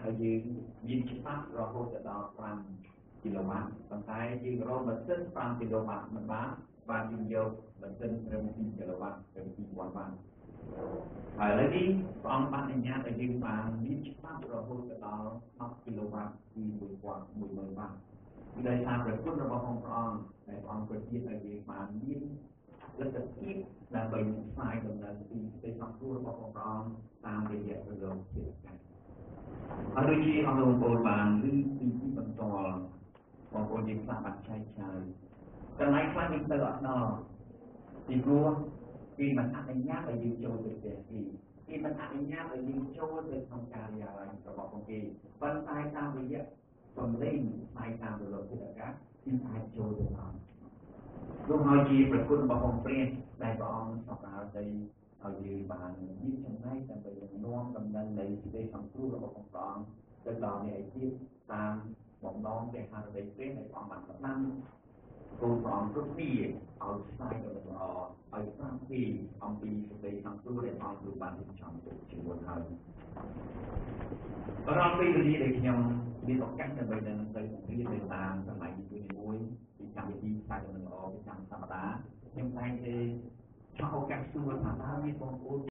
ហើយយើងមានច្បាប់រហូតដល់5គីឡូវ៉ាត់ប៉ុន្តែយើងរកម៉ាស៊ីន5គីឡូវ៉ាត់មិនបានយើងយកម៉ាស៊ីនត្រឹម2គីឡូវ៉ាត់ឬ2000វ៉ាត់ហើយឥឡូវនេះព្រះអង្គបានអនុញ្ញាតឲ្យយើងបានមានច្បាប់រហូតដល់10គីឡូវ៉ាត់ពី1000វ៉ាត់គឺដោយសារព្រះគុណរបស់ព្រះអង្គដែលព្រះអង្គប្រទានឲ្យយើងបានមានលទ្ធភាពដើម្បីផ្សាយដំណើរពីសេចក្តីសង្គ្រោះរបស់ព្រះអង្គតាមរយៈរលកធាតុអាកាសហើយដូចជាអង្គបងប្អូនបានឮពីបន្តបងប្អូនយើងខ្លះបានចែកចាយកន្លែងខ្លះយើងទៅអត់ដល់ពីព្រោះគេមិនអនុញ្ញាតឲ្យយើងចូលទៅផ្ទះគេមិនអនុញ្ញាតឲ្យយើងចូលទៅក្នុងការិយាល័យរបស់ពួកគេប៉ុន្តែតាមរយៈសំឡេងផ្សាយតាមរលកធាតុអាកាសគឺអាចចូលទៅបាននោះហើយជាប្រគុណរបស់អង្គព្រះដែលព្រះអង្គសម្រាប់ទៅឲ្យយើងបានមានចំណែកដើម្បីនាំដំណឹងនៃសេចក្តីសង្គ្រោះរបស់ព្រះអង្គទៅដល់អ្នកឯទៀតតាមបំណងដែលហៅទៅព្រះដែលព្រះអង្គបានផ្ដាំគោលព្រះអង្គគ្រប់គ្នាឲ្យផ្សាយដំណឹងល្អឲ្យប្រាប់ពីអំពីសេចក្តីសង្គ្រោះដែលព្រះអង្គបានរៀបចំទុកជាមុនហើយរាល់ពេលវេលាដែលខ្ញុំមានឱកាសដើម្បីទៅរៀនទៅតាមសម័យមួយពីកម្មវិធីផ្សាយដំណឹងល្អប្រចាំសប្តាហ៍ខ្ញុំតែងតែឆក់ឱកាសសួរថាតើមានបងប្អូន